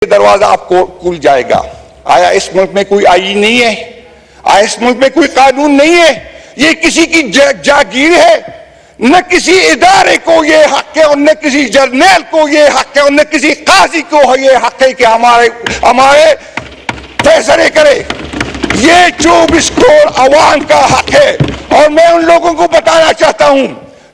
दरवाजा आपको खुल जाएगा। आया इस मुल्क में कोई आईन नहीं है? आया इस मुल्क में कोई कानून नहीं है? ये किसी की जागीर है? न किसी इदारे को ये हक है और न किसी जर्नल को ये हक है और न किसी काजी को ये हक है कि हमारे फैसले करे। ये 24 करोड़ अवाम का हक है। और मैं उन लोगों को बताना चाहता हूं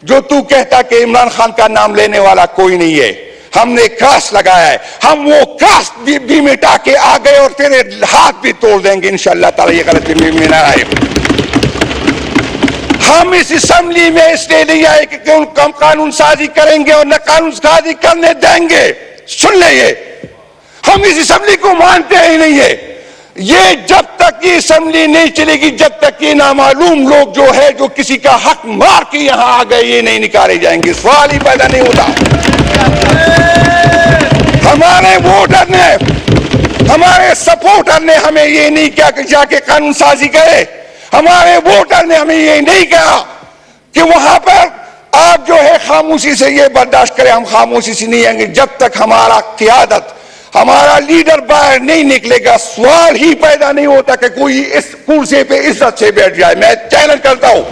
जो तू कहता कि इमरान खान का नाम लेने वाला कोई नहीं है। हमने क्रॉस लगाया है, हम वो क्रॉस भी मिटा के आ गए और तेरे हाथ भी तोड़ देंगे इंशाअल्लाह ताला। ये गलती में ना आए। हम इस असेंबली में इसलिए नहीं आए कि हम कानून साजी करेंगे और न कानून साजी करने देंगे। सुन ले, ये हम इस असेंबली को मानते ही नहीं है। ये जब तक ये असेंबली नहीं चलेगी, जब तक ये नामालूम लोग जो है जो किसी का हक मार के यहां आ गए, ये नहीं निकाले जाएंगे। सवाल ही पैदा नहीं होता। हमारे वोटर ने, हमारे सपोर्टर ने हमें ये नहीं किया कि जाके कानून साजी करे। हमारे वोटर ने हमें ये नहीं कहा कि वहां पर आप जो है खामोशी से ये बर्दाश्त करें। हम खामोशी से नहीं आएंगे जब तक हमारा क़यादत, हमारा लीडर बाहर नहीं निकलेगा। सवाल ही पैदा नहीं होता कि कोई इस कुर्सी पे इज्जत से बैठ जाए। मैं चैलेंज करता हूं,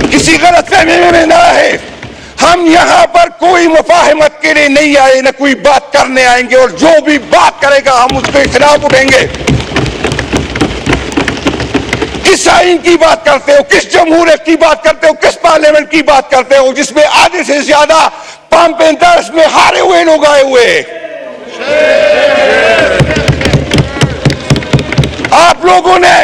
किसी गलतफहमी में ना है। हम यहां पर कोई मुफाहमत के लिए नहीं आए, न कोई बात करने आएंगे। और जो भी बात करेगा हम उसके खिलाफ उठेंगे। किस आइन की बात करते हो, किस जमहूरियत की बात करते हो, किस पार्लियामेंट की बात करते हो जिसमें आधे से ज्यादा पंप इंटरेस्ट में हारे हुए लोग आए हुए। आप लोगों ने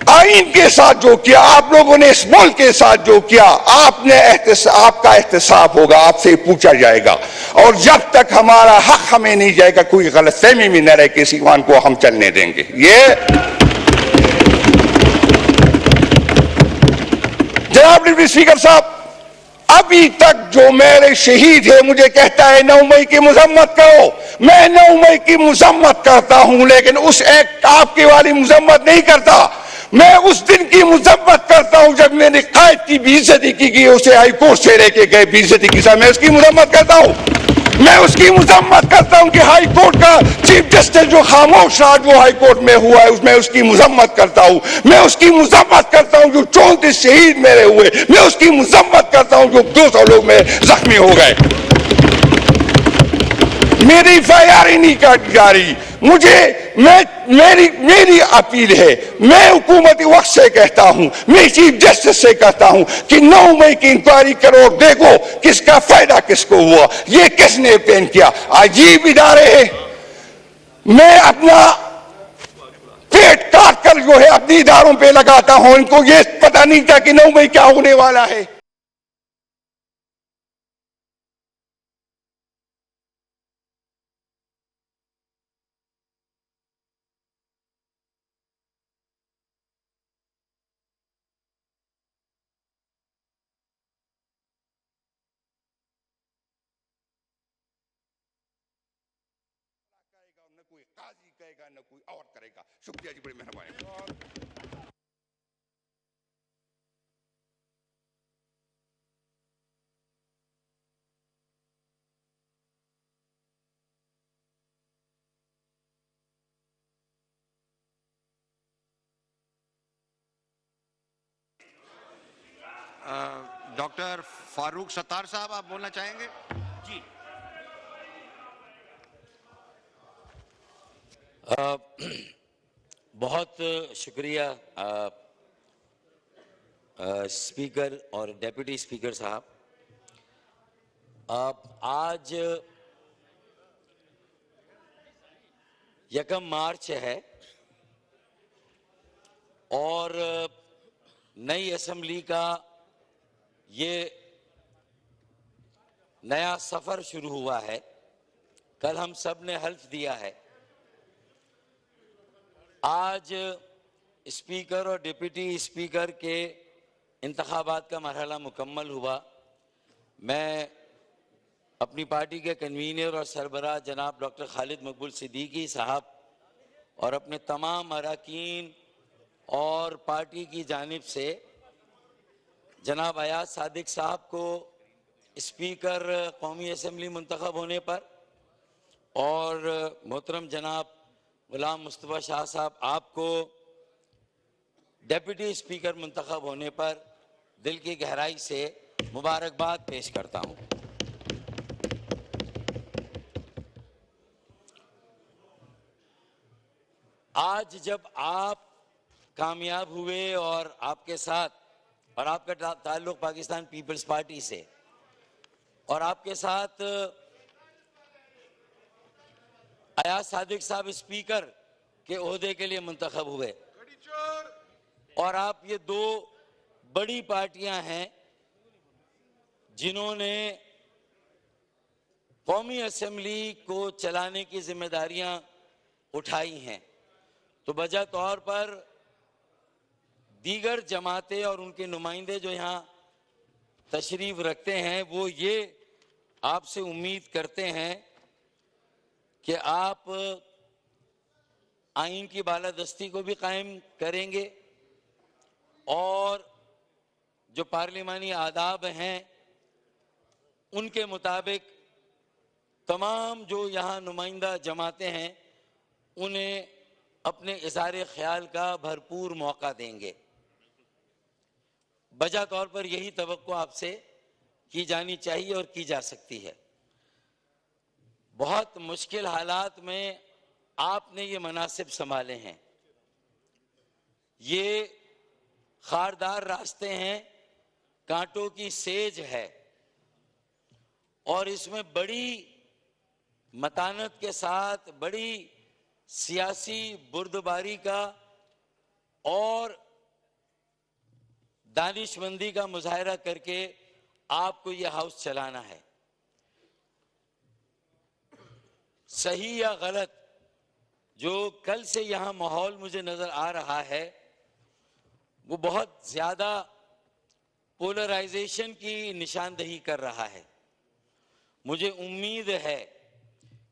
आइन के साथ जो किया, आप लोगों ने इस मुल्क के साथ जो किया, आपका एहतसाब होगा, आपसे पूछा जाएगा। और जब तक हमारा हक हमें नहीं जाएगा, कोई गलतफहमी में न रहे कि इस ईमान को हम चलने देंगे। ये जनाब डिप्टी स्पीकर साहब, अभी तक जो मेरे शहीद है मुझे कहता है 9 मई की मजम्मत करो। मैं 9 मई की मजम्मत करता हूं, लेकिन उस एक आपकी वाली मजम्मत नहीं करता। मैं उस दिन की मजम्मत करता हूं जब मैंने कायद की बेइज्जती की गई, उसे हाईकोर्ट से लेके गए बेइज्जती की साथ। मैं उसकी मजम्मत करता हूं। मैं उसकी मजम्मत करता हूं कि हाई कोर्ट का चीफ जस्टिस जो खामोश रहा वो हाई कोर्ट में हुआ है, उसमें उसकी मजम्मत करता हूं। मैं उसकी मजम्मत करता हूं जो 34 शहीद मेरे हुए। मैं उसकी मजम्मत करता हूं जो 200 लोग में जख्मी हो गए। मेरी FIR ही नहीं काटी जा रही। मेरी अपील है, मैं हुकूमती वक्त से कहता हूं, मैं चीफ जस्टिस से कहता हूं कि 9 मई की इंक्वायरी करो और देखो किसका फायदा किसको हुआ, ये किसने पेन किया। अजीब इदारे हैं। मैं अपना पेट काट कर जो है अपने इदारों पे लगाता हूं। इनको ये पता नहीं था कि 9 मई क्या होने वाला है। न कोई काजी कहेगा, न कोई और करेगा। शुक्रिया जी, बड़ी मेहरबानी। डॉक्टर फारूक सत्तार साहब, आप बोलना चाहेंगे? जी। बहुत शुक्रिया स्पीकर और डेप्यूटी स्पीकर साहब। आज 1 मार्च है और नई असेंबली का ये नया सफर शुरू हुआ है। कल हम सब ने हल्फ दिया है। आज स्पीकर और डिप्टी स्पीकर के इंतखाबात का मरहला मुकम्मल हुआ। मैं अपनी पार्टी के कन्वीनर और सरबराह जनाब डॉक्टर खालिद मकबूल सिद्दीकी साहब और अपने तमाम अरकान और पार्टी की जानिब से जनाब अयाज सादिक साहब को स्पीकर कौमी असम्बली मुंतखब होने पर और मोहतरम जनाब गुलाम मुस्तफ़ा शाह साहब, आपको डेप्यूटी स्पीकर मुंतखब होने पर दिल की गहराई से मुबारकबाद पेश करता हूं। आज जब आप कामयाब हुए और आपके साथ, और आपका ताल्लुक पाकिस्तान पीपल्स पार्टी से, और आपके साथ अयाज सादिक साहब स्पीकर के ओहदे के लिए मुंतखब हुए, और आप ये दो बड़ी पार्टियां हैं जिन्होंने कौमी असेंबली को चलाने की जिम्मेदारियां उठाई हैं, तो वजह तौर पर दीगर जमातें और उनके नुमाइंदे जो यहाँ तशरीफ रखते हैं वो ये आपसे उम्मीद करते हैं कि आप आइन की बालादस्ती को भी कायम करेंगे और जो पार्लिमानी आदाब हैं उनके मुताबिक तमाम जो यहाँ नुमाइंदा जमातें हैं उन्हें अपने इज़हार ख्याल का भरपूर मौका देंगे। बजा तौर पर यही तवक्को आपसे की जानी चाहिए और की जा सकती है। बहुत मुश्किल हालात में आपने ये मनासिब संभाले हैं, ये खारदार रास्ते हैं, कांटों की सेज है, और इसमें बड़ी मतानत के साथ बड़ी सियासी बुर्दबारी का और दानिशमंदी का मुजाहरा करके आपको यह हाउस चलाना है। सही या गलत, जो कल से यहाँ माहौल मुझे नजर आ रहा है वो बहुत ज्यादा पोलराइजेशन की निशानदही कर रहा है। मुझे उम्मीद है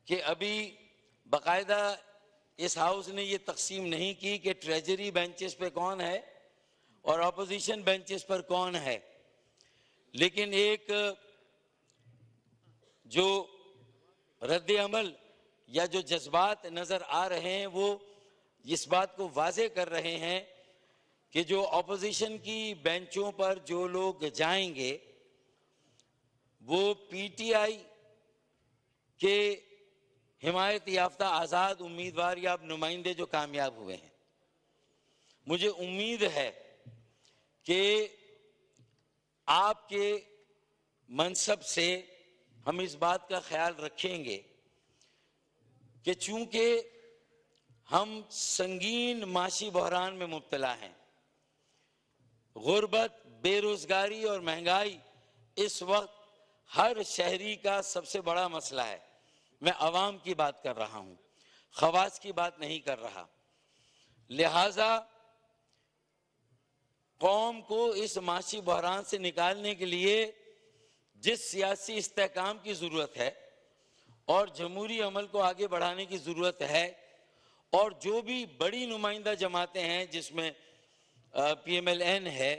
कि अभी बाकायदा इस हाउस ने ये तकसीम नहीं की कि ट्रेजरी बेंचेस पे कौन है और अपोजिशन बेंचेस पर कौन है, लेकिन एक जो रद्द अमल या जो जज्बात नजर आ रहे हैं वो इस बात को वाजे कर रहे हैं कि जो अपोजिशन की बेंचों पर जो लोग जाएंगे वो पीटीआई के हिमायत याफ्ता आज़ाद उम्मीदवार या नुमाइंदे जो कामयाब हुए हैं। मुझे उम्मीद है कि आपके मनसब से हम इस बात का ख्याल रखेंगे कि चूंकि हम संगीन माशी बहरान में मुब्तला हैं, गुर्बत, बेरोजगारी और महंगाई इस वक्त हर शहरी का सबसे बड़ा मसला है। मैं अवाम की बात कर रहा हूं, खवास की बात नहीं कर रहा। लिहाजा कौम को इस माशी बहरान से निकालने के लिए जिस सियासी इस्तेहकाम की जरूरत है और जमहूरी अमल को आगे बढ़ाने की जरूरत है, और जो भी बड़ी नुमाइंदा जमातें हैं जिसमें PMLN है,